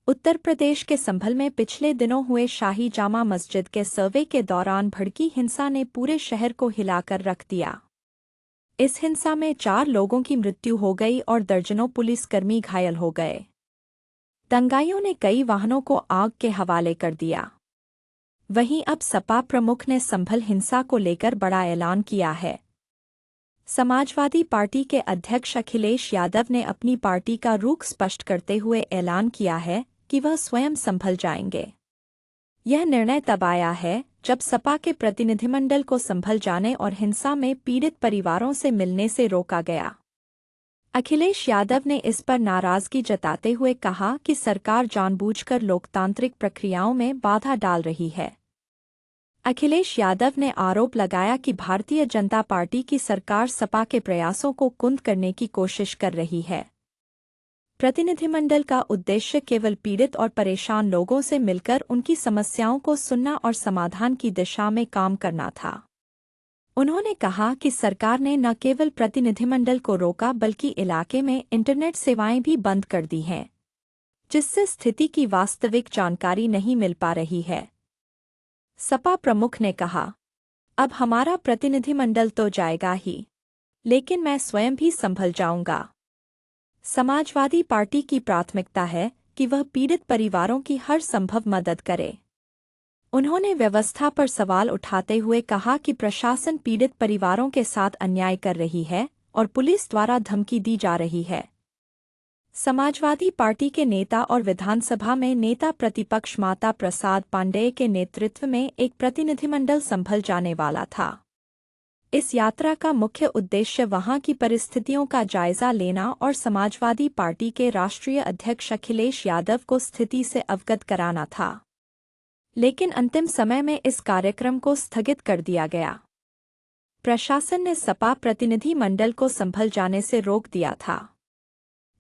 उत्तर प्रदेश के संभल में पिछले दिनों हुए शाही जामा मस्जिद के सर्वे के दौरान भड़की हिंसा ने पूरे शहर को हिलाकर रख दिया। इस हिंसा में 4 लोगों की मृत्यु हो गई और दर्जनों पुलिसकर्मी घायल हो गए। दंगाइयों ने कई वाहनों को आग के हवाले कर दिया। वहीं अब सपा प्रमुख ने संभल हिंसा को लेकर बड़ा ऐलान किया है। समाजवादी पार्टी के अध्यक्ष अखिलेश यादव ने अपनी पार्टी का रुख स्पष्ट करते हुए ऐलान किया है कि वह स्वयं संभल जाएंगे। यह निर्णय तब आया है जब सपा के प्रतिनिधिमंडल को संभल जाने और हिंसा में पीड़ित परिवारों से मिलने से रोका गया। अखिलेश यादव ने इस पर नाराजगी जताते हुए कहा कि सरकार जानबूझकर लोकतांत्रिक प्रक्रियाओं में बाधा डाल रही है। अखिलेश यादव ने आरोप लगाया कि भारतीय जनता पार्टी की सरकार सपा के प्रयासों को कुंद करने की कोशिश कर रही है। प्रतिनिधिमंडल का उद्देश्य केवल पीड़ित और परेशान लोगों से मिलकर उनकी समस्याओं को सुनना और समाधान की दिशा में काम करना था। उन्होंने कहा कि सरकार ने न केवल प्रतिनिधिमंडल को रोका बल्कि इलाके में इंटरनेट सेवाएं भी बंद कर दी हैं, जिससे स्थिति की वास्तविक जानकारी नहीं मिल पा रही है। सपा प्रमुख ने कहा, अब हमारा प्रतिनिधिमंडल तो जाएगा ही, लेकिन मैं स्वयं भी संभल जाऊंगा। समाजवादी पार्टी की प्राथमिकता है कि वह पीड़ित परिवारों की हर संभव मदद करे। उन्होंने व्यवस्था पर सवाल उठाते हुए कहा कि प्रशासन पीड़ित परिवारों के साथ अन्याय कर रही है और पुलिस द्वारा धमकी दी जा रही है। समाजवादी पार्टी के नेता और विधानसभा में नेता प्रतिपक्ष माता प्रसाद पांडेय के नेतृत्व में एक प्रतिनिधिमंडल संभल जाने वाला था। इस यात्रा का मुख्य उद्देश्य वहां की परिस्थितियों का जायजा लेना और समाजवादी पार्टी के राष्ट्रीय अध्यक्ष अखिलेश यादव को स्थिति से अवगत कराना था, लेकिन अंतिम समय में इस कार्यक्रम को स्थगित कर दिया गया। प्रशासन ने सपा प्रतिनिधि मंडल को संभल जाने से रोक दिया था।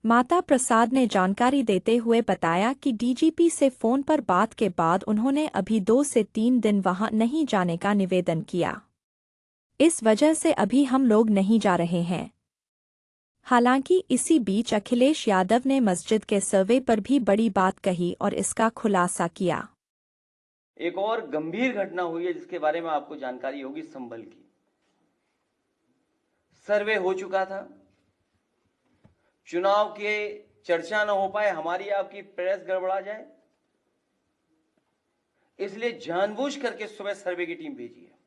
माता प्रसाद ने जानकारी देते हुए बताया कि डीजीपी से फोन पर बात के बाद उन्होंने अभी 2 से 3 दिन वहां नहीं जाने का निवेदन किया। इस वजह से अभी हम लोग नहीं जा रहे हैं। हालांकि इसी बीच अखिलेश यादव ने मस्जिद के सर्वे पर भी बड़ी बात कही और इसका खुलासा किया। एक और गंभीर घटना हुई है जिसके बारे में आपको जानकारी होगी। संभल की सर्वे हो चुका था, चुनाव के चर्चा न हो पाए, हमारी आपकी प्रेस गड़बड़ा जाए, इसलिए जानबूझ करके सुबह सर्वे की टीम भेजी है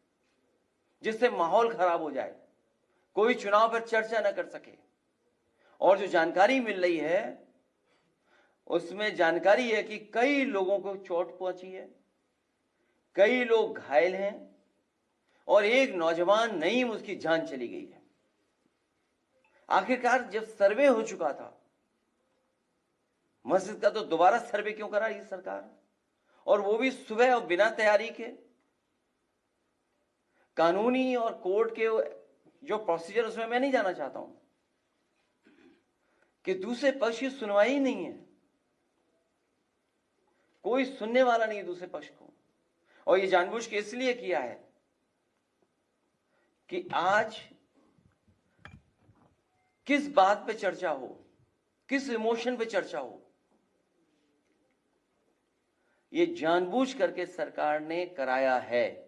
जिससे माहौल खराब हो जाए, कोई चुनाव पर चर्चा न कर सके। और जो जानकारी मिल रही है उसमें जानकारी है कि कई लोगों को चोट पहुंची है, कई लोग घायल हैं और एक नौजवान नईम उसकी जान चली गई है। आखिरकार जब सर्वे हो चुका था मस्जिद का, तो दोबारा सर्वे क्यों करा ये सरकार, और वो भी सुबह और बिना तैयारी के। कानूनी और कोर्ट के जो प्रोसीजर उसमें मैं नहीं जाना चाहता हूं कि दूसरे पक्ष की सुनवाई नहीं है, कोई सुनने वाला नहीं है दूसरे पक्ष को। और ये जानबूझ के इसलिए किया है कि आज किस बात पे चर्चा हो, किस इमोशन पे चर्चा हो, ये जानबूझ करके सरकार ने कराया है।